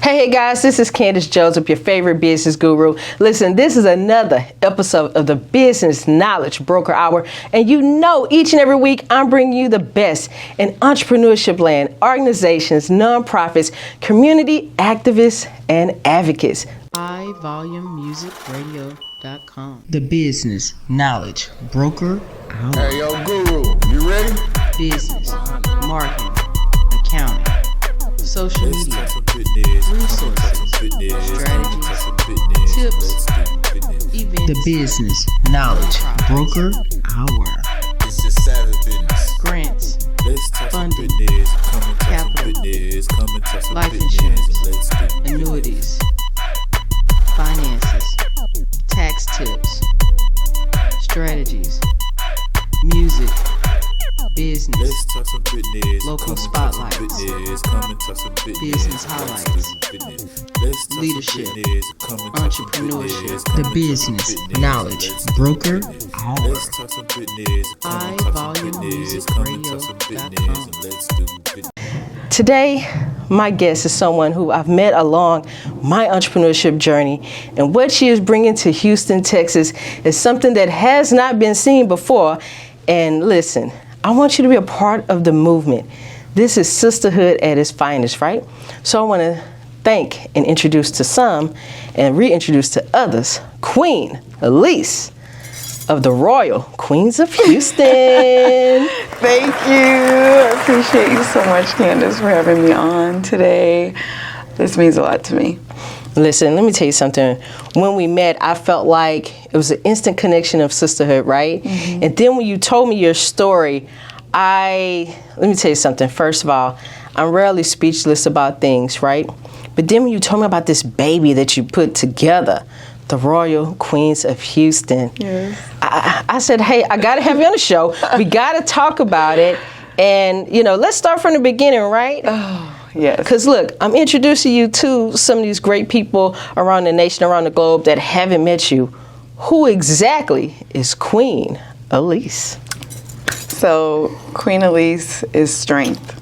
Hey guys, this is Candace Joseph, your favorite business guru. Listen, this is another episode of the Business Knowledge Broker Hour, and you know each and every week I'm bringing you the best in entrepreneurship land, organizations, nonprofits, community activists, and advocates. iVolumemusicradio.com. The Business Knowledge Broker Hour. Hey yo, guru, you ready? Business, marketing, accounting, social media, resources, strategies, tips, events. The Business Knowledge Broker Hour. It's just savage business. Grants, Let's talk some funding, business. Come and talk some capital, business. Come and talk some life business. insurance, Let's do annuities, finances, tax tips, strategies, music, business, Let's talk some business. Local Come and talk spotlights. some business. Come and talk some business. Business Let's highlights. do business. Let's talk some Leadership. business. Come and talk some Entrepreneurship. business. The Come and talk Business some business. Knowledge Let's do Broker business. Hour. Let's talk some business. Come and talk some business. Come and talk some business. Let's do business. Today, my guest is someone who I've met along my entrepreneurship journey, and what she is bringing to Houston, Texas is something that has not been seen before. And listen, I want you to be a part of the movement. This is sisterhood at its finest, right? So I want to thank and introduce to some and reintroduce to others, Queen Alise of the Royal Queens of Houston. Thank you. I appreciate you so much, Candace, for having me on today. This means a lot to me. Listen, let me tell you something. When we met, I felt like it was an instant connection of sisterhood, right? Mm-hmm. And then when you told me your story, let me tell you something. First of all, I'm rarely speechless about things, right? But then when you told me about this baby that you put together, the Royal Queens of Houston, Yes. I said, hey, I got to have you on the show. We got to talk about it. And, let's start from the beginning, right? Oh, yes. Because look, I'm introducing you to some of these great people around the nation, around the globe that haven't met you. Who exactly is Queen Alise? So, Queen Alise is strength.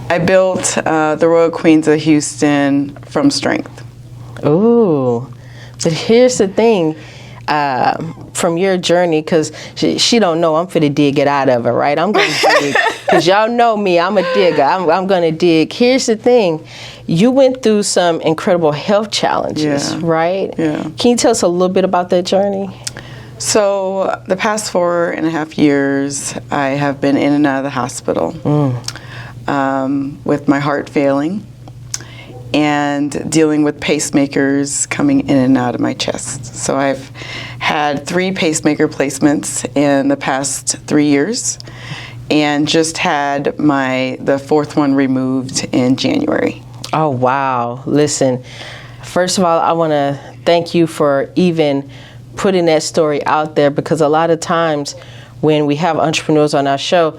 I built the Royal Queens of Houston from strength. Ooh, but here's the thing. From your journey, because she don't know, I'm finna dig it out of her, right? I'm going to dig, because y'all know me, I'm a digger. I'm going to dig. Here's the thing. You went through some incredible health challenges, right? Yeah. Can you tell us a little bit about that journey? So, the past 4.5 years, I have been in and out of the hospital with my heart failing and dealing with pacemakers coming in and out of my chest. So I've had 3 pacemaker placements in the past 3 years, and just had the 4th one removed in January. Oh, wow. Listen, first of all, I want to thank you for even putting that story out there, because a lot of times when we have entrepreneurs on our show,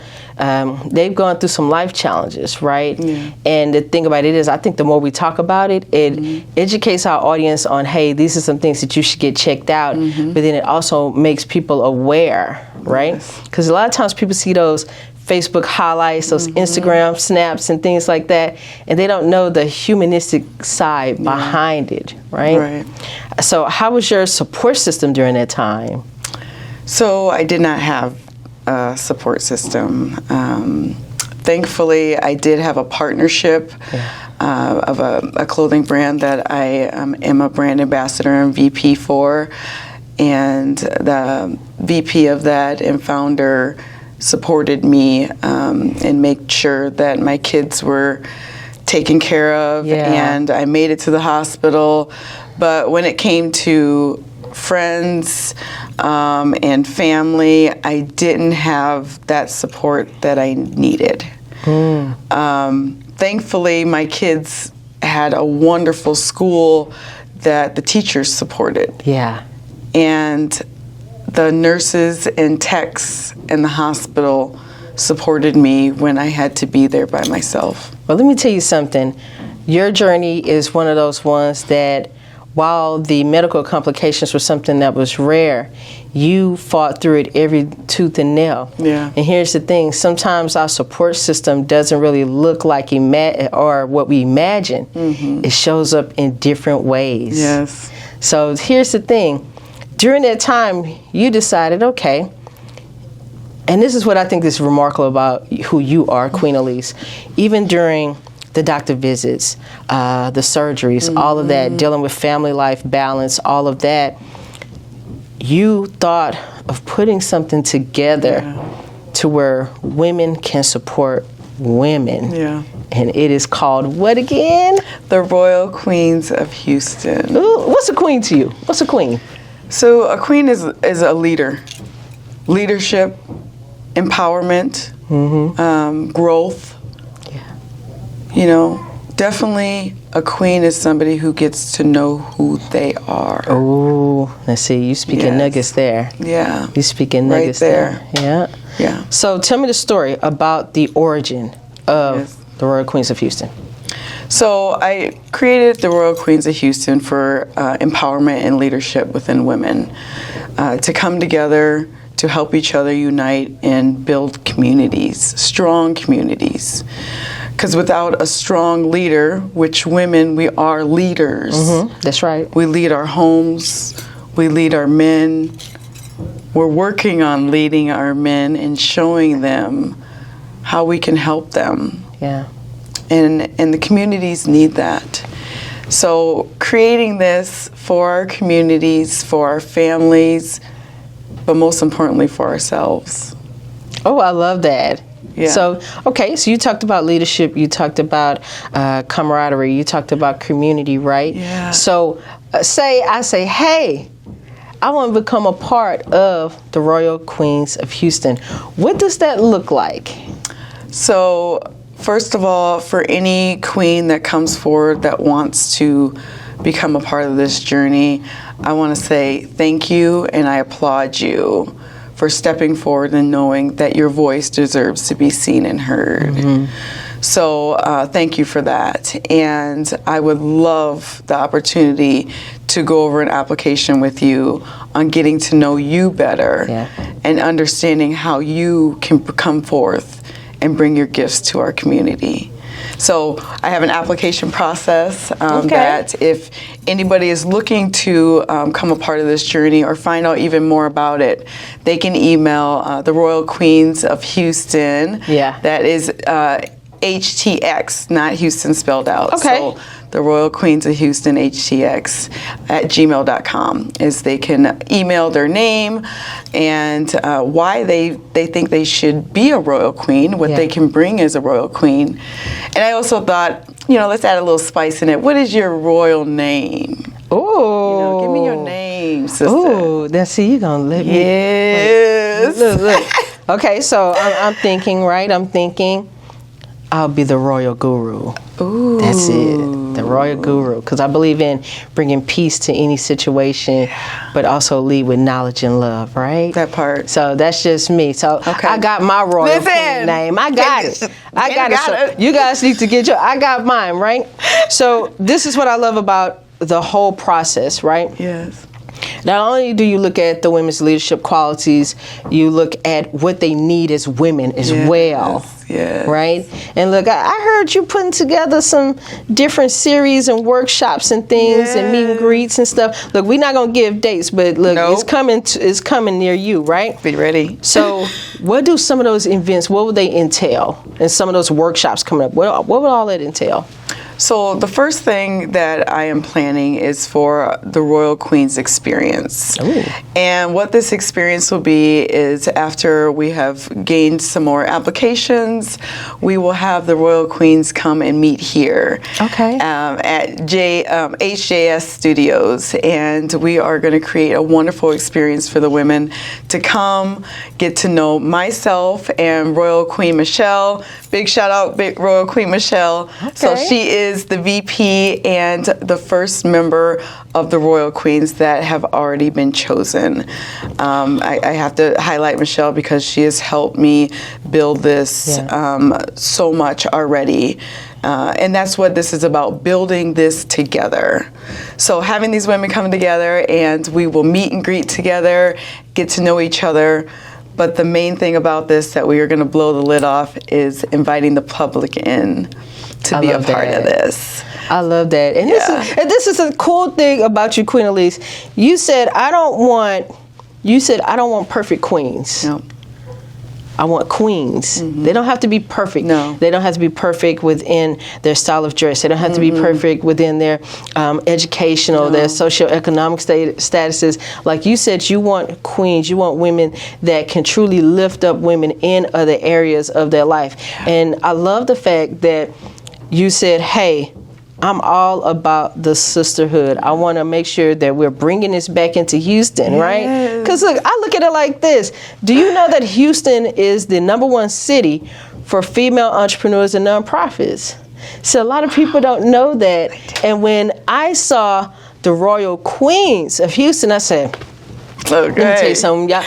they've gone through some life challenges, right? Yeah. And the thing about it is, I think the more we talk about it, it educates our audience on, hey, these are some things that you should get checked out, but then it also makes people aware, right? Because a lot of times people see those Facebook highlights, those Instagram snaps and things like that, and they don't know the humanistic side behind it, right? So how was your support system during that time? So I did not have a support system. Thankfully, I did have a partnership of a clothing brand that I am a brand ambassador and VP for. And the VP of that and founder supported me and made sure that my kids were taken care of. And I made it to the hospital. But when it came to friends and family, I didn't have that support that I needed. Thankfully, my kids had a wonderful school that the teachers supported. Yeah. And the nurses and techs in the hospital supported me when I had to be there by myself. Well, let me tell you something. Your journey is one of those ones that, while the medical complications were something that was rare, you fought through it every tooth and nail. Yeah. And here's the thing, sometimes our support system doesn't really look like or what we imagine. It shows up in different ways. Yes. So here's the thing, during that time, you decided, okay, and this is what I think is remarkable about who you are, Queen Alise, even during the doctor visits, the surgeries, all of that, dealing with family life balance, all of that, you thought of putting something together to where women can support women. Yeah. And it is called what again? The Royal Queens of Houston. Ooh, what's a queen to you? What's a queen? So a queen is a leader. Leadership, empowerment, growth. You know, definitely a queen is somebody who gets to know who they are. Oh, let's see, you speaking nuggets there. Yeah. You speaking nuggets there. Yeah. Yeah. So tell me the story about the origin of the Royal Queens of Houston. So I created the Royal Queens of Houston for empowerment and leadership within women, to come together, to help each other unite and build communities, strong communities. Because without a strong leader, which women, we are leaders. That's right. We lead our homes, we lead our men. We're working on leading our men and showing them how we can help them. Yeah. And the communities need that. So creating this for our communities, for our families, but most importantly for ourselves. Oh, I love that. Yeah. So, okay, so you talked about leadership, you talked about camaraderie, you talked about community, right? Yeah. So, I say, hey, I want to become a part of the Royal Queens of Houston. What does that look like? So, first of all, for any queen that comes forward that wants to become a part of this journey, I want to say thank you and I applaud you for stepping forward and knowing that your voice deserves to be seen and heard. So thank you for that. And I would love the opportunity to go over an application with you on getting to know you better and understanding how you can come forth and bring your gifts to our community. So I have an application process that if anybody is looking to come a part of this journey or find out even more about it, they can email the Royal Queens of Houston. That is HTX, not Houston spelled out. So the Royal Queens of Houston HTX at gmail.com is they can email their name and why they think they should be a royal queen, what they can bring as a royal queen. And I also thought, let's add a little spice in it. What is your royal name? Oh, give me your name, sister. Oh, that's see, you're gonna let me. Yes. Look. Okay, so I'm thinking, right? I'm thinking, I'll be the royal guru. Ooh. That's it, the royal guru. Because I believe in bringing peace to any situation, but also lead with knowledge and love, right? That part. So that's just me. So I got my royal queen name. I got it. I got it. So you guys need to get I got mine, right? So this is what I love about the whole process, right? Yes. Not only do you look at the women's leadership qualities, you look at what they need as women as well. Yes. Right? And look, I heard you putting together some different series and workshops and things and meet and greets and stuff. Look, we're not going to give dates, but look, it's coming near you, right? Be ready. So what do some of those events, what would they entail? And some of those workshops coming up, what would all that entail? So the first thing that I am planning is for the Royal Queens experience. Ooh. And what this experience will be is after we have gained some more applications, we will have the Royal Queens come and meet here at HJS Studios. And we are going to create a wonderful experience for the women to come, get to know myself and Royal Queen Michelle. Big shout out, Royal Queen Michelle. So she is is the VP and the first member of the Royal Queens that have already been chosen. I have to highlight Michelle because she has helped me build this so much already. And that's what this is about, building this together. So having these women come together, and we will meet and greet together, get to know each other. But the main thing about this that we are going to blow the lid off is inviting the public in to be a part of this. I love that. And this is a cool thing about you, Queen Alise. You said I don't want perfect queens. No. I want queens. They don't have to be perfect. No. They don't have to be perfect within their style of dress. They don't have to be perfect within their educational, their socioeconomic statuses. Like you said, you want queens. You want women that can truly lift up women in other areas of their life. And I love the fact that you said, hey, I'm all about the sisterhood. I want to make sure that we're bringing this back into Houston, right? Because look, I look at it like this. Do you know that Houston is the #1 city for female entrepreneurs and nonprofits? So a lot of people don't know that. And when I saw the Royal Queens of Houston, I said, let me tell you something, y'all.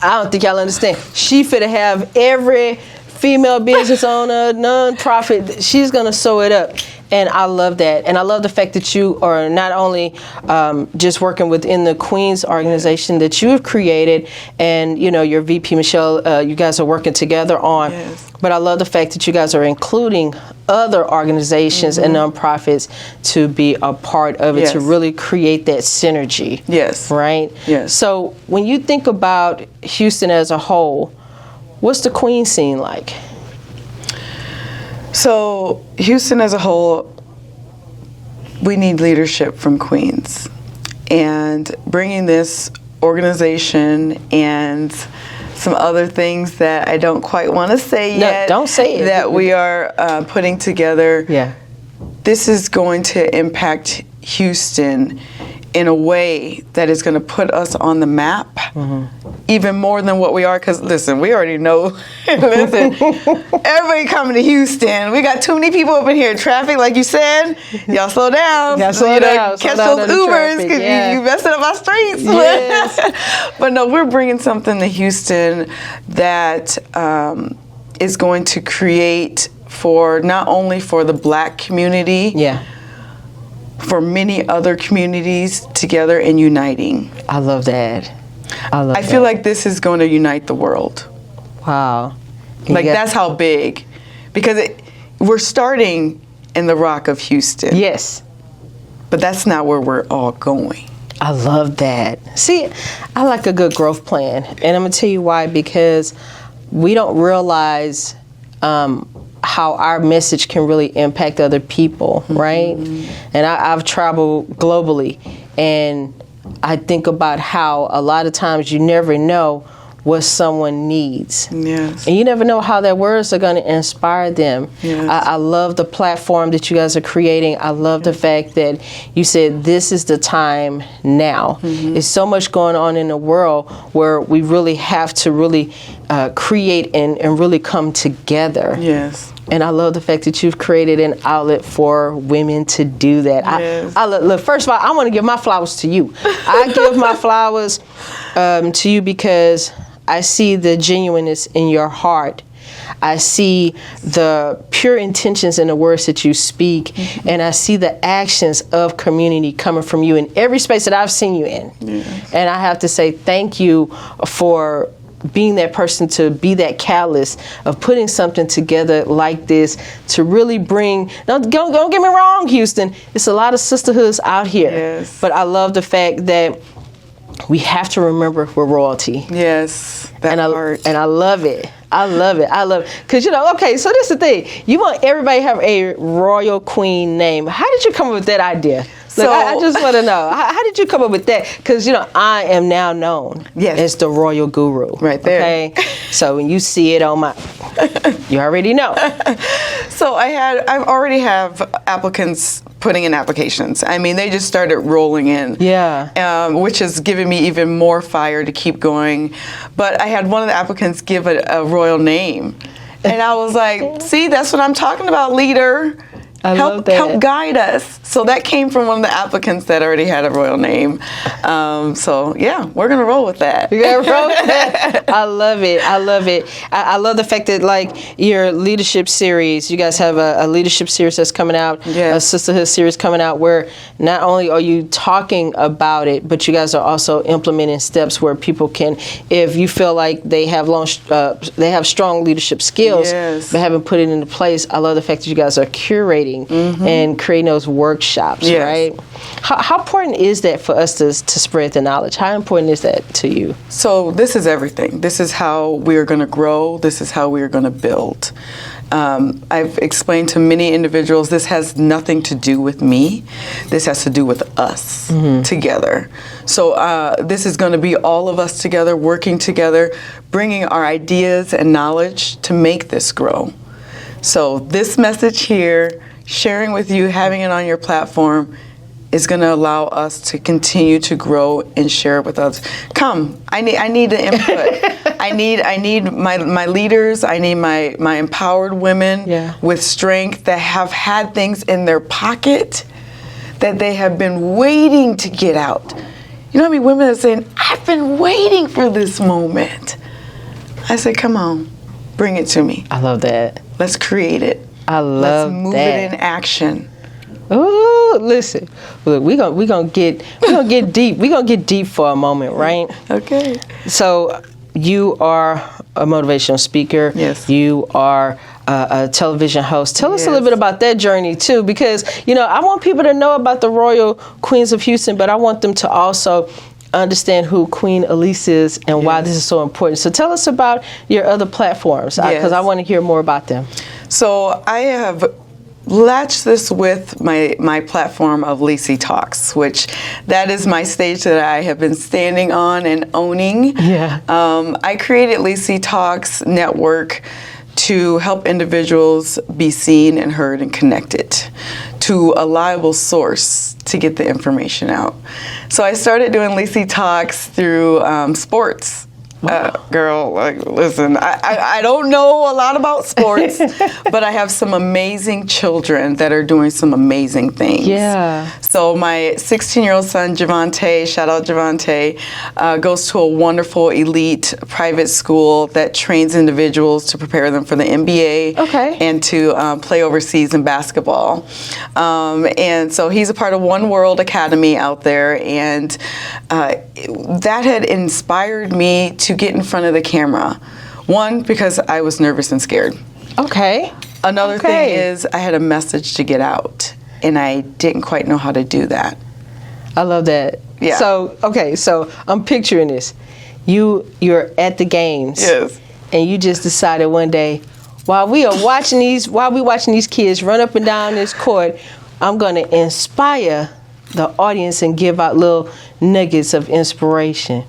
I don't think y'all understand. She finna have every female business owner, nonprofit, she's gonna sew it up. And I love that. And I love the fact that you are not only just working within the Queens organization that you have created, and you know, your VP Michelle, you guys are working together on, but I love the fact that you guys are including other organizations and nonprofits to be a part of it, to really create that synergy. Right? So when you think about Houston as a whole, what's the Queen scene like? So Houston as a whole, we need leadership from Queens. And bringing this organization and some other things that I don't quite want to say yet. No, don't say it. That we are putting together. This is going to impact Houston in a way that is going to put us on the map even more than what we are. Because listen, we already know, everybody coming to Houston. We got too many people up in here. Traffic, like you said, y'all slow down. Slow down. Catch those Ubers because you messing up our streets. But no, we're bringing something to Houston that is going to create for not only for the Black community, for many other communities together and uniting. I love that. I feel like this is going to unite the world. Wow. Like that's how big, because we're starting in the Rock of Houston. But that's not where we're all going. I love that. See, I like a good growth plan. And I'm going to tell you why, because we don't realize how our message can really impact other people, right? And I've traveled globally, and I think about how a lot of times you never know what someone needs. And you never know how their words are going to inspire them. I love the platform that you guys are creating. I love the fact that you said this is the time now. There's so much going on in the world where we really have to really create and really come together. And I love the fact that you've created an outlet for women to do that. I look, first of all, I want to give my flowers to you. I give my flowers to you because I see the genuineness in your heart. I see the pure intentions in the words that you speak, and I see the actions of community coming from you in every space that I've seen you in. And I have to say thank you for being that person, to be that catalyst of putting something together like this to really bring, don't get me wrong, Houston, it's a lot of sisterhoods out here. But I love the fact that we have to remember we're royalty. And I love it. I love it. Because, you know, okay, so this is the thing. You want everybody to have a royal queen name. How did you come up with that idea? Look, I just want to know, how did you come up with that? Because, you know, I am now known as the royal guru. Right there. Okay? So when you see it on my, you already know. So I already have applicants putting in applications. I mean, they just started rolling in. Which has given me even more fire to keep going. But I had one of the applicants give a royal name. And I was like, see, that's what I'm talking about, leader. love that. Help guide us. So that came from one of the applicants that already had a royal name. So yeah, we're gonna roll with that. You gotta roll with that. I love it. I love it. I love the fact that like your leadership series, you guys have a leadership series that's coming out, Yes. a sisterhood series coming out, where not only are you talking about it, but you guys are also implementing steps where people can, if you feel like they have strong leadership skills, Yes. but haven't put it into place. I love the fact that you guys are curating and creating those workshops, Yes. right? How important is that for us to spread the knowledge? How important is that to you? So this is everything. This is how we are going to grow. This is how we are going to build. I've explained to many individuals this has nothing to do with me. This has to do with us together. So this is going to be all of us together, working together, bringing our ideas and knowledge to make this grow. So this message here, sharing with you, having it on your platform, is going to allow us to continue to grow and share it with others. Come, I need the input. I need my leaders. I need my empowered women with strength that have had things in their pocket that they have been waiting to get out. You know how many women are saying, "I've been waiting for this moment." I said, "Come on, bring it to me. I love that. Let's create it. I love Let's move that. it in action." Ooh, listen. Look, we gonna get deep. We gonna get deep for a moment, right? Okay. So you are a motivational speaker. Yes. You are a television host. Tell us a little bit about that journey too, because I want people to know about the Royal Queens of Houston, but I want them to also understand who Queen Alise is and why this is so important. So tell us about your other platforms, because I want to hear more about them. So I have latched this with my platform of Lise Talks, which that is my stage that I have been standing on and owning. Yeah. I created Lise Talks Network to help individuals be seen and heard and connected to a reliable source to get the information out. So I started doing Lise Talks through sports. Girl, like, listen, I don't know a lot about sports, but I have some amazing children that are doing some amazing things. Yeah. So my 16-year-old son, Javante, shout out Javante, goes to a wonderful elite private school that trains individuals to prepare them for the NBA and to play overseas in basketball. And so he's a part of One World Academy out there, and that had inspired me to get in front of the camera. One, because I was nervous and scared. Okay. Another thing is I had a message to get out, and I didn't quite know how to do that. I love that. Yeah. So I'm picturing this. You're at the games. Yes. And you just decided one day, while we watching these kids run up and down this court, I'm going to inspire the audience and give out little nuggets of inspiration.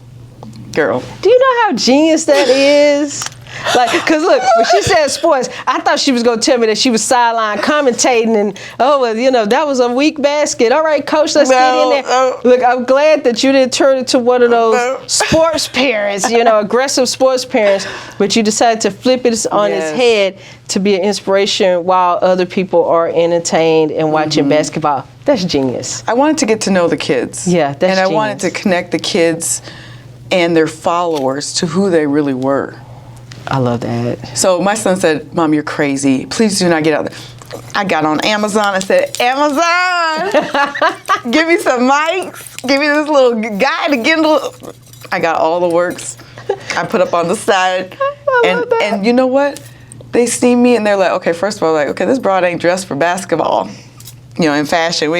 Girl. Do you know how genius that is? Like, because look, when she said sports, I thought she was going to tell me that she was sideline commentating and, that was a weak basket. All right, coach, let's get in there. Look, I'm glad that you didn't turn into one of those sports parents, aggressive sports parents, but you decided to flip it on its head to be an inspiration while other people are entertained and watching basketball. That's genius. I wanted to get to know the kids. Yeah, that's And I genius. wanted to connect the kids and their followers to who they really were. I love that. So my son said, "Mom, you're crazy. Please do not get out there." I got on Amazon and said, "Amazon, give me some mics. Give me this little guy to get I got all the works. I put up on the side. And you know what? They see me and they're like, okay, first of all, this broad ain't dressed for basketball. In fashion,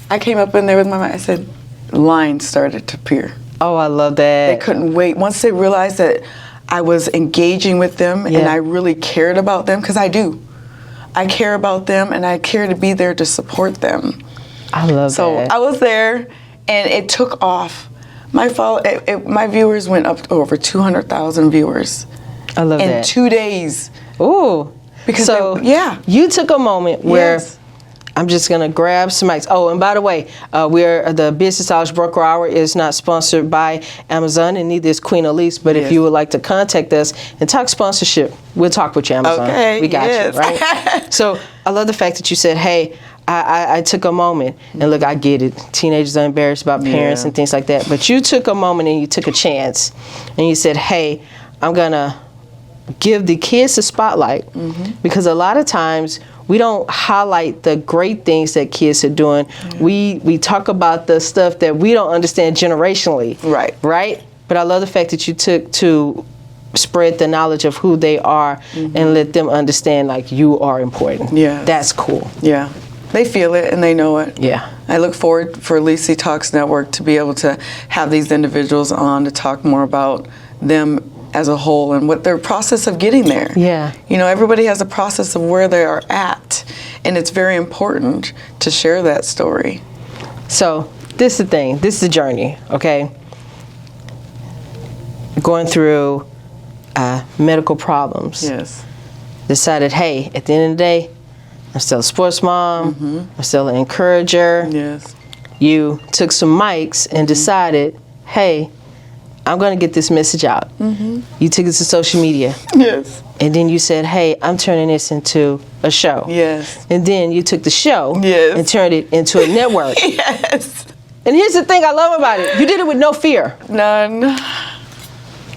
I came up in there with my mic. I said, lines started to appear. Oh, I love that. They couldn't wait. Once they realized that I was engaging with them and I really cared about them, because I do. I care about them and I care to be there to support them. I love that. So I was there and it took off. My viewers went up to over 200,000 viewers. I love that. In 2 days. Ooh. Because you took a moment where I'm just going to grab some mics. Oh, and by the way, the Business Knowledge Broker Hour is not sponsored by Amazon, and neither is Queen Alise. But if you would like to contact us and talk sponsorship, we'll talk with you, Amazon. Okay, we got you, right? So I love the fact that you said, hey, I took a moment, and look, I get it. Teenagers are embarrassed about parents and things like that. But you took a moment and you took a chance, and you said, hey, I'm going to give the kids the spotlight, because a lot of times we don't highlight the great things that kids are doing. We talk about the stuff that we don't understand generationally. Right? But I love the fact that you took to spread the knowledge of who they are and let them understand, like, you are important. Yeah. That's cool. Yeah. They feel it and they know it. Yeah. I look forward for Alise Talks Network to be able to have these individuals on to talk more about them as a whole and what their process of getting there. Yeah. You know, everybody has a process of where they are at, and it's very important to share that story. So this is the thing. This is the journey, okay? Going through medical problems. Yes. Decided, hey, at the end of the day, I'm still a sports mom. I'm still an encourager. Yes. You took some mics and decided, hey, I'm going to get this message out. You took it to social media. Yes. And then you said, hey, I'm turning this into a show. Yes. And then you took the show Yes. and turned it into a network. Yes. And here's the thing I love about it. You did it with no fear. None.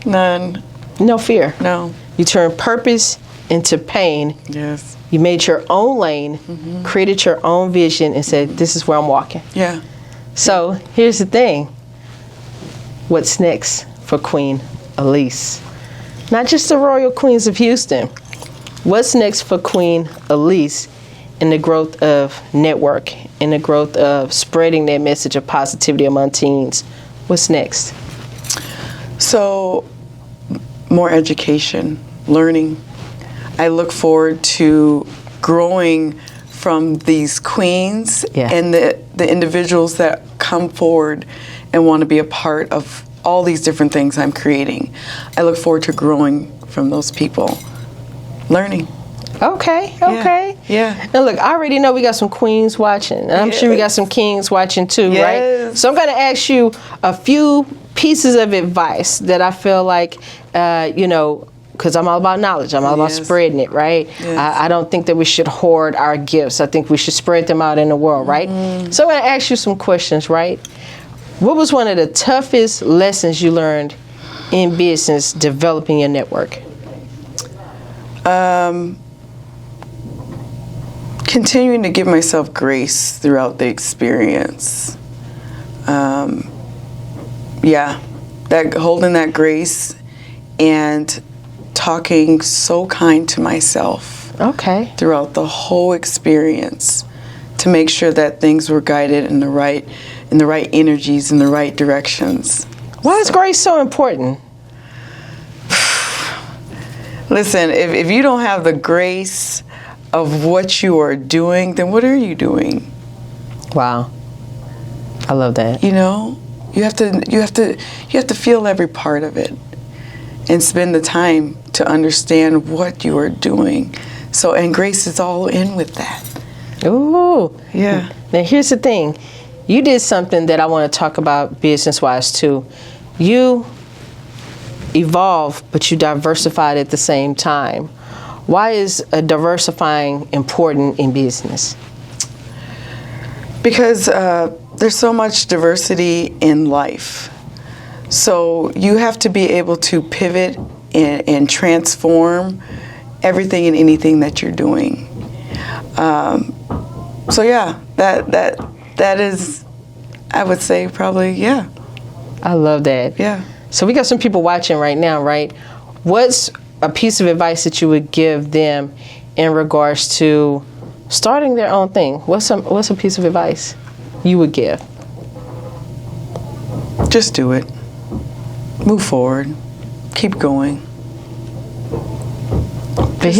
No fear. No. You turned purpose into pain. Yes. You made your own lane, created your own vision, and said, this is where I'm walking. Yeah. So here's the thing. What's next for Queen Alise? Not just the Royal Queens of Houston. What's next for Queen Alise in the growth of network, in the growth of spreading that message of positivity among teens? What's next? So, more education, learning. I look forward to growing from these queens and the individuals that come forward and want to be a part of all these different things I'm creating. I look forward to growing from those people, learning. Okay. Yeah. Now look, I already know we got some queens watching, and I'm sure we got some kings watching too, right? So I'm going to ask you a few pieces of advice that I feel like, because I'm all about knowledge. I'm all about spreading it, right? Yes. I don't think that we should hoard our gifts. I think we should spread them out in the world, right? So I'm going to ask you some questions, right? What was one of the toughest lessons you learned in business developing your network? Continuing to give myself grace throughout the experience. That holding that grace and talking so kind to myself. Okay. Throughout the whole experience to make sure that things were guided in the right energies, in the right directions. Why is grace so important? Listen, if you don't have the grace of what you are doing, then what are you doing? Wow. I love that. You know, you have to feel every part of it and spend the time to understand what you are doing. So, and grace is all in with that. Ooh. Yeah. Now here's the thing. You did something that I want to talk about business-wise too. You evolved, but you diversified at the same time. Why is diversifying important in business? Because there's so much diversity in life. So you have to be able to pivot and transform everything and anything that you're doing. So yeah, that is, I would say probably, yeah. I love that. Yeah. So we got some people watching right now, right? What's a piece of advice that you would give them in regards to starting their own thing? What's a piece of advice you would give? Just do it. Move forward. Keep going. But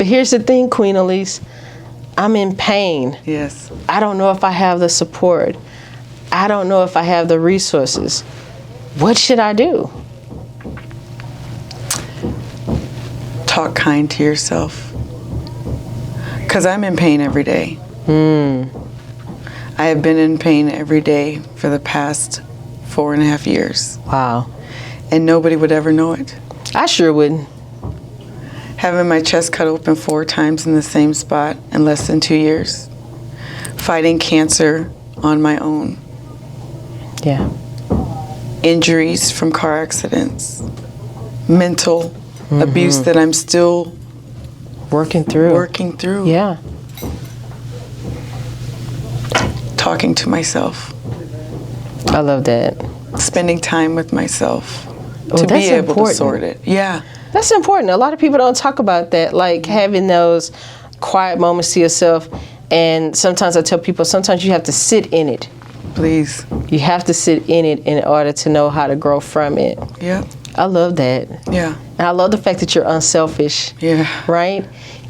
here's the thing, Queen Alise. I'm in pain. Yes. I don't know if I have the support. I don't know if I have the resources. What should I do? Talk kind to yourself. Because I'm in pain every day. I have been in pain every day for the past 4.5 years. Wow. And nobody would ever know it. I sure wouldn't. Having my chest cut open 4 times in the same spot in less than 2 years. Fighting cancer on my own. Yeah. Injuries from car accidents. Mental abuse that I'm still working through. Yeah. Talking to myself. I love that. Spending time with myself Oh, to be that's able important. to sort it. Yeah. That's important. A lot of people don't talk about that, like having those quiet moments to yourself. And sometimes I tell people, sometimes you have to sit in it. Please. You have to sit in it in order to know how to grow from it. Yeah. I love that. Yeah. And I love the fact that you're unselfish. Yeah. Right?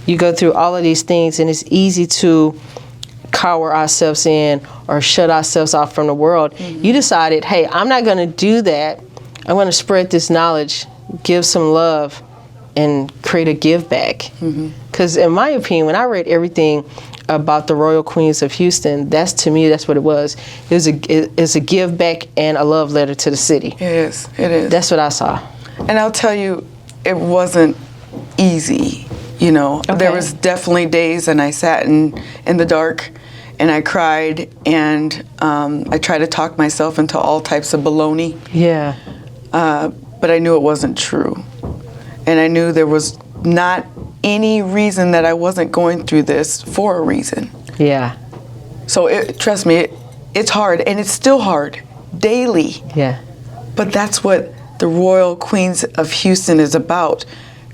You go through all of these things, and it's easy to cower ourselves in or shut ourselves off from the world. You decided, hey, I'm not going to do that. I'm going to spread this knowledge, give some love, and create a give back. Because in my opinion, when I read everything about the Royal Queens of Houston, that's what it was. It's a give back and a love letter to the city. It is. It is. That's what I saw. And I'll tell you, it wasn't easy. You know, Okay. There was definitely days, and I sat in the dark, and I cried, and I tried to talk myself into all types of baloney. Yeah. But I knew it wasn't true, and I knew there was not any reason that I wasn't going through this for a reason. Yeah. So trust me, it's hard, and it's still hard daily. Yeah. But that's what the Royal Queens of Houston is about,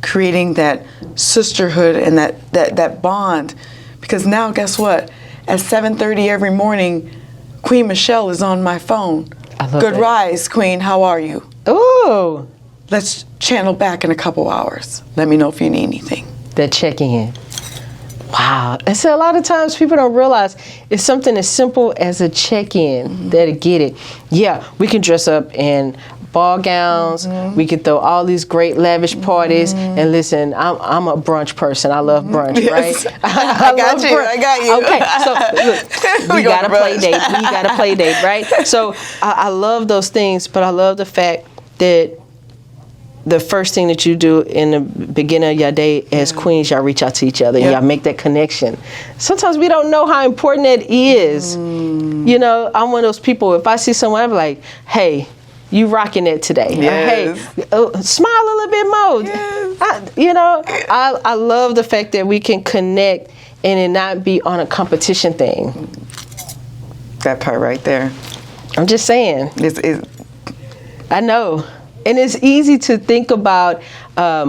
creating that sisterhood and that bond. Because now, guess what? At 7:30 every morning, Queen Michelle is on my phone. I love Good that. rise, Queen. How are you? Ooh, Let's channel back in a couple hours. Let me know if you need anything. that checking in. Wow. And so a lot of times people don't realize it's something as simple as a check-in that'll get it. Yeah, we can dress up in ball gowns. We can throw all these great lavish parties. And listen, I'm a brunch person. I love brunch, Yes. right? I got you. I got you. Okay, so look, we go got a to play brunch. date. We got a play date, right? So I love those things, but I love the fact that the first thing that you do in the beginning of your day as queens, y'all reach out to each other and y'all make that connection. Sometimes we don't know how important that is. You know, I'm one of those people, if I see someone, I'm like, hey, you rocking it today. Yes. Or, hey, smile a little bit more. Yes. I love the fact that we can connect and it not be on a competition thing. That part right there. I'm just saying. Is I know. And it's easy to think about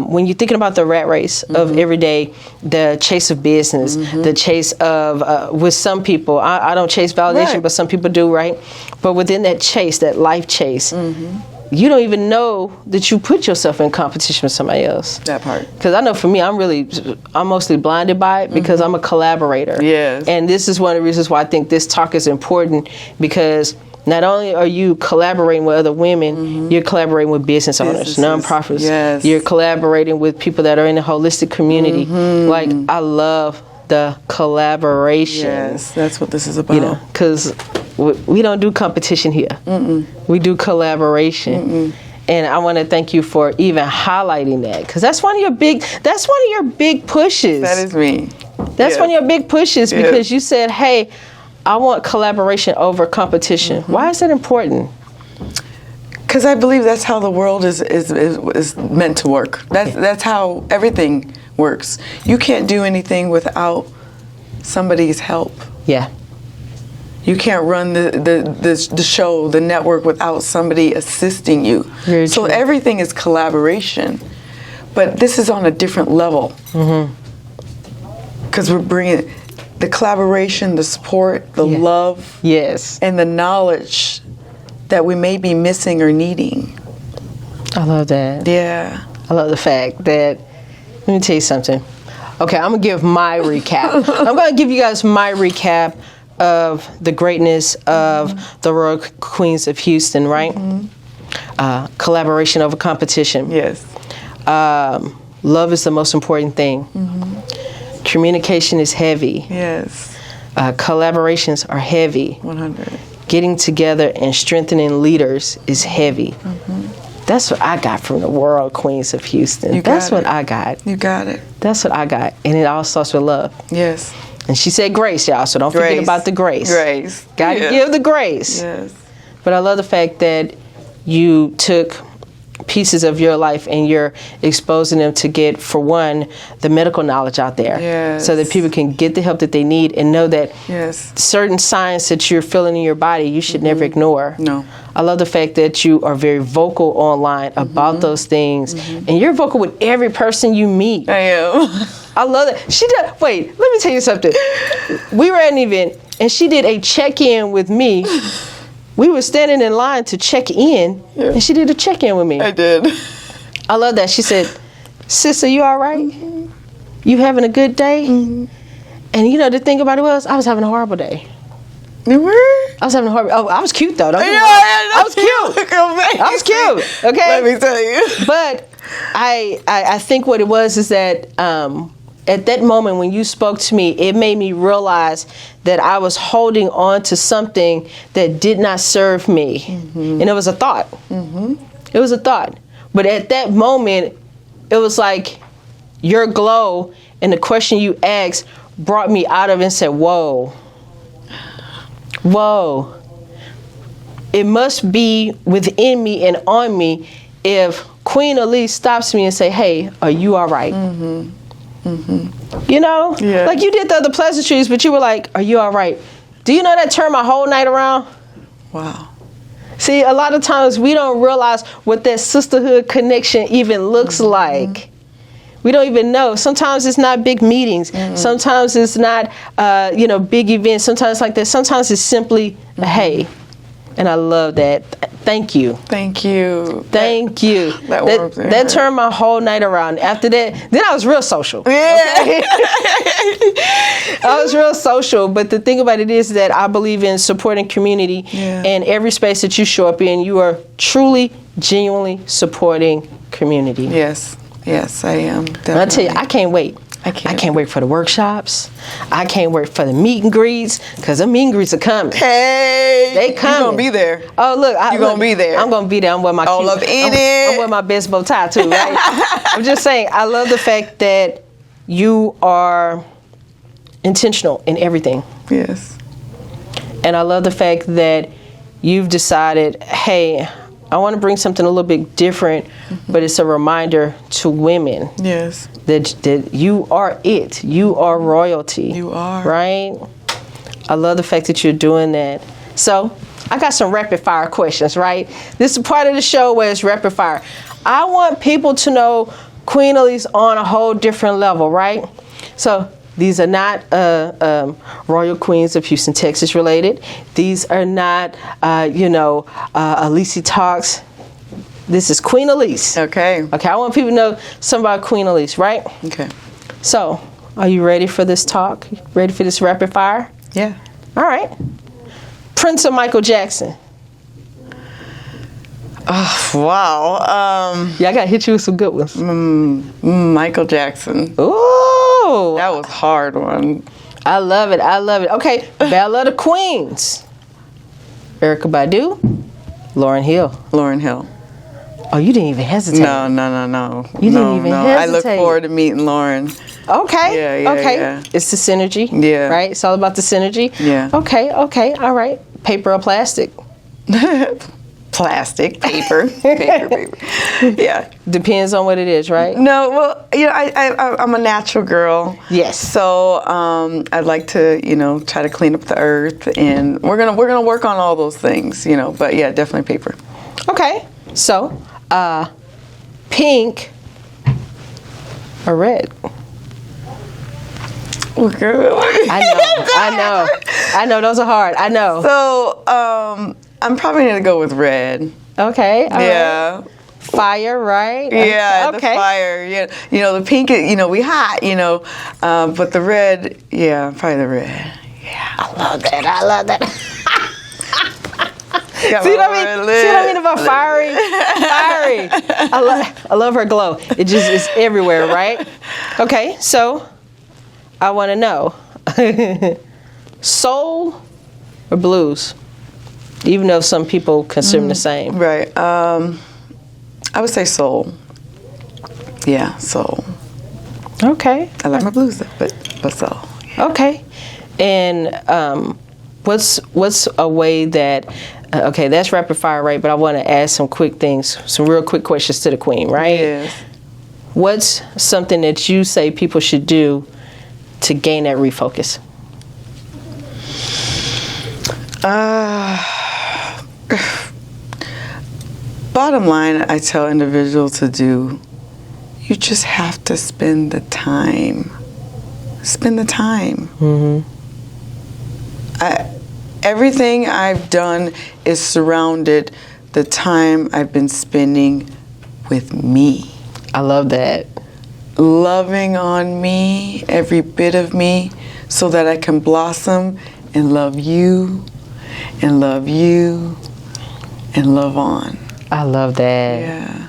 when you're thinking about the rat race of every day, the chase of business, the chase of, with some people, I don't chase validation, Right. but some people do, right? But within that chase, that life chase, you don't even know that you put yourself in competition with somebody else. that part. Because I know for me, I'm mostly blinded by it because I'm a collaborator. Yes. And this is one of the reasons why I think this talk is important, because not only are you collaborating with other women, you're collaborating with business owners, Businesses. nonprofits. Yes. You're collaborating with people that are in the holistic community. Like, I love the collaboration. Yes, that's what this is about. You know, because we don't do competition here. We do collaboration. And I want to thank you for even highlighting that, because that's one of your big pushes. That is me. That's Yes. one of your big pushes, Yes. because you said, hey, I want collaboration over competition. Why is that important? Because I believe that's how the world is meant to work. That's how everything works. You can't do anything without somebody's help. Yeah. You can't run the show, the network, without somebody assisting you. Very So true. everything is collaboration, but this is on a different level. Because we're bringing the collaboration, the support, the love, Yes. and the knowledge that we may be missing or needing. I love that. Yeah. I love the fact that, let me tell you something. Okay, I'm going to give my recap. I'm going to give you guys my recap of the greatness of the Royal Queens of Houston, right? Collaboration over competition. Yes. Love is the most important thing. Communication is heavy. Yes. Collaborations are heavy. 100. Getting together and strengthening leaders is heavy. That's what I got from the Royal Queens of Houston. That's what I got. You got it. That's what I got. And it all starts with love. Yes. And she said grace, y'all, so don't forget about the grace. Grace. Gotta give the grace. Yes. But I love the fact that you took pieces of your life and you're exposing them to get, for one, the medical knowledge out there. Yes. So that people can get the help that they need and know that Yes. certain signs that you're feeling in your body you should never ignore. No. I love the fact that you are very vocal online about those things. And you're vocal with every person you meet. I am. I love that. She did. Wait, let me tell you something. We were at an event and she did a check-in with me. We were standing in line to check in, and she did a check-in with me. I did. I love that. She said, "Sister, you all right? You having a good day?" And you know, the thing about it was, I was having a horrible day. You were? I was having a horrible. Oh, I was cute though. Don't get me wrong. I was cute. I was cute. Okay. Let me tell you. But I think what it was is that at that moment when you spoke to me, it made me realize that I was holding on to something that did not serve me. And it was a thought. It was a thought. But at that moment, it was like your glow and the question you asked brought me out of it and said, whoa. Whoa. It must be within me and on me if Queen Alise stops me and say, "Hey, are you all right?" You know? Yeah. Like you did the other pleasantries, but you were like, "Are you all right?" Do you know that turned my whole night around? Wow. See, a lot of times we don't realize what that sisterhood connection even looks like. We don't even know. Sometimes it's not big meetings. Sometimes it's not, big events. Sometimes like that. Sometimes it's simply, hey. And I love that. Thank you. Thank you. Thank you. That turned my whole night around. After that, then I was real social. Yeah. Okay? I was real social. But the thing about it is that I believe in supporting community. Yeah. And every space that you show up in, you are truly, genuinely supporting community. Yes. Yes, I am. Definitely. And I tell you, I can't wait. I can't wait for the workshops. I can't wait for the meet and greets, because the meet and greets are coming. Hey, they coming. You gonna be there? Oh look, you gonna be there? I'm gonna be there. I'm wearing my all up in it. I'm wearing my best bow tie too, right? I'm just saying, I love the fact that you are intentional in everything. Yes. And I love the fact that you've decided, hey, I want to bring something a little bit different, but it's a reminder to women. Yes. That you are it. You are royalty. You are. Right? I love the fact that you're doing that. So, I got some rapid fire questions, right? This is part of the show where it's rapid fire. I want people to know Queen Alise on a whole different level, right? So, these are not Royal Queens of Houston, Texas related. These are not, Alise Talks. This is Queen Alise. Okay. Okay, I want people to know something about Queen Alise, right? Okay. So, are you ready for this talk? Ready for this rapid fire? Yeah. All right. Prince or Michael Jackson? Oh, wow. Yeah, I got to hit you with some good ones. Michael Jackson. Ooh. That was a hard one. I love it. I love it. Okay, Belle of the Queens. Erykah Badu, Lauryn Hill. Lauryn Hill. Oh, you didn't even hesitate. No. You didn't even hesitate. I look forward to meeting Lauren. Okay. Yeah, okay. yeah. It's the synergy. Yeah. Right? It's all about the synergy. Yeah. Okay. All right. Paper or plastic? Plastic, paper. paper. Yeah. Depends on what it is, right? No, well, I'm a natural girl. Yes. So I'd like to, try to clean up the earth, and we're gonna work on all those things, But yeah, definitely paper. Okay. So, pink or red? I know. Those are hard. I know. So, I'm probably gonna go with red. Okay. All yeah. Right. Fire, right? Yeah, okay. The fire. Yeah, the pink. We hot. But the red. Yeah, probably the red. Yeah. I love that. See what I mean? Lit. See what I mean about fiery? I love her glow. It just is everywhere, right? Okay, so I want to know. soul or blues? Even though some people consider them the same. Right. I would say soul. Yeah, soul. Okay. I like my blues, but soul. Okay. And what's a way that, okay, that's rapid fire, right? But I want to ask some quick things, some real quick questions to the queen, right? Yes. What's something that you say people should do to gain that refocus? Bottom line, I tell individuals to do, you just have to spend the time. Spend the time. Everything I've done is surrounded the time I've been spending with me. I love that. Loving on me, every bit of me, so that I can blossom and love you, and love you, and love on. I love that. Yeah.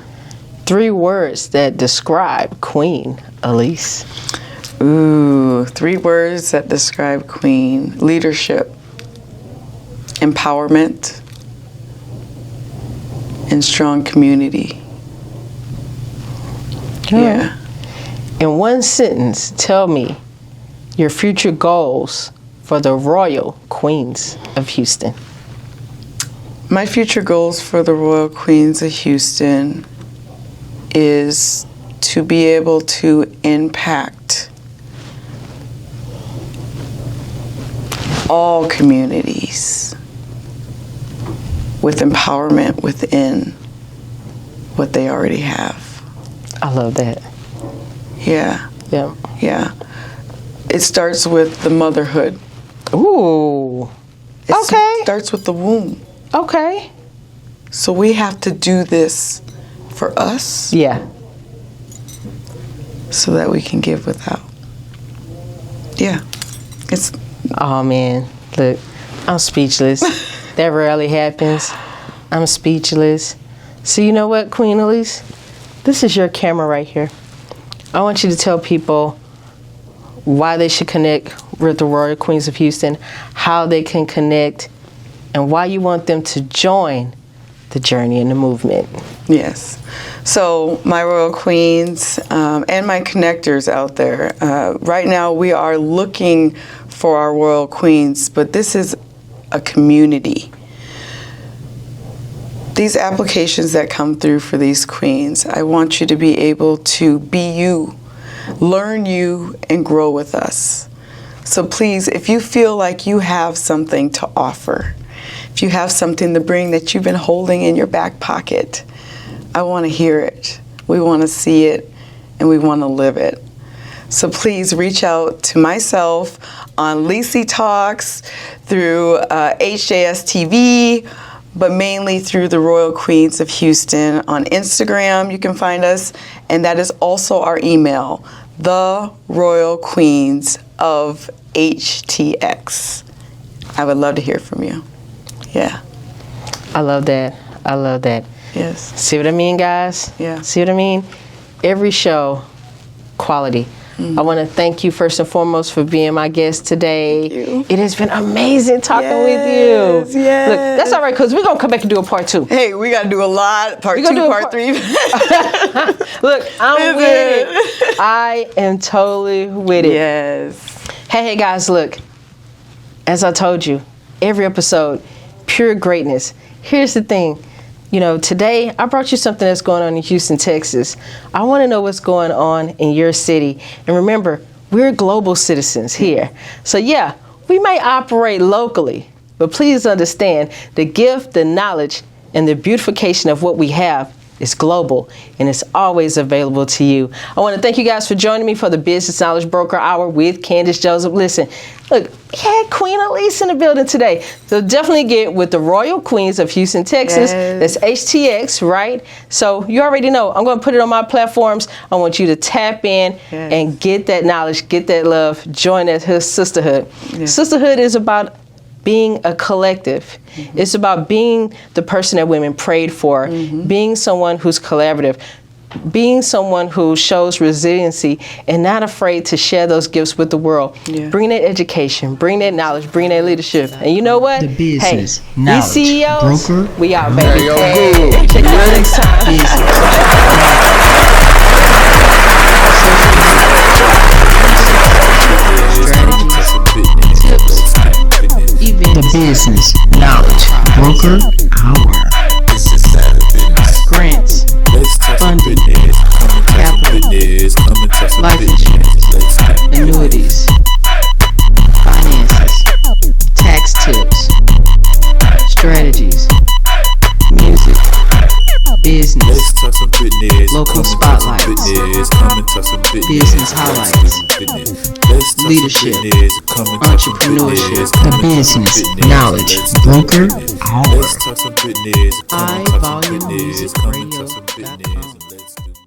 3 words that describe Queen Alise. Ooh, 3 words that describe Queen. Leadership, empowerment, and strong community. Yeah. In one sentence, tell me your future goals for the Royal Queens of Houston. My future goals for the Royal Queens of Houston is to be able to impact all communities with empowerment within what they already have. I love that. Yeah. Yeah. Yeah. It starts with the motherhood. Ooh. It Okay. starts with the womb. Okay. So we have to do this for us Yeah. so that we can give without. Yeah. It's Oh man, look, I'm speechless. That rarely happens. I'm speechless. So you know what, Queen Alise? This is your camera right here. I want you to tell people why they should connect with the Royal Queens of Houston, how they can connect, and why you want them to join the journey and the movement. Yes. So my Royal Queens and my connectors out there, right now we are looking for our Royal Queens, but this is a community. These applications that come through for these queens, I want you to be able to be you, learn you, and grow with us. So please, if you feel like you have something to offer, if you have something to bring that you've been holding in your back pocket, I want to hear it. We want to see it, and we want to live it. So please reach out to myself on Lisi Talks, through HJS TV, but mainly through the Royal Queens of Houston. On Instagram, you can find us, and that is also our email, the Royal Queens of HTX. I would love to hear from you. Yeah. I love that. I love that. Yes. See what I mean, guys? Yeah. See what I mean? Every show, quality. I want to thank you first and foremost for being my guest today. Thank you. It has been amazing talking with you. Yes. Look, that's all right, because we're going to come back and do a part 2. Hey, we got to do a lot. Part We 2, gonna do a part 3. Look, I'm with it. I am totally with it. Yes. Hey, guys, look. As I told you, every episode, pure greatness. Here's the thing. You know, today I brought you something that's going on in Houston, Texas. I want to know what's going on in your city. And remember, we're global citizens here. So yeah, we may operate locally, but please understand the gift, the knowledge, and the beautification of what we have is global, and it's always available to you. I want to thank you guys for joining me for the Business Knowledge Broker Hour with Candace Joseph. Listen, look, we had Queen Alise in the building today. So definitely get with the Royal Queens of Houston, Texas. Yes. That's HTX, right? So you already know. I'm going to put it on my platforms. I want you to tap in and get that knowledge, get that love, join that sisterhood. Yes. Sisterhood is about being a collective. It's about being the person that women prayed for, being someone who's collaborative. being someone who shows resiliency and not afraid to share those gifts with the world. Yeah. Bring that education, bring that knowledge, bring that leadership. And you know what? The business, hey, knowledge, these CEOs, broker. we out, baby. Yo, Hey, good. check you out next time. The business, knowledge, broker, hour. Grants, funding, capital, life insurance, annuities, finances, tax tips, strategies, music, business, local spotlights, business highlights, leadership, entrepreneurship, the business, knowledge, broker, hour. Let's talk some business. iVolumemusicradio.com.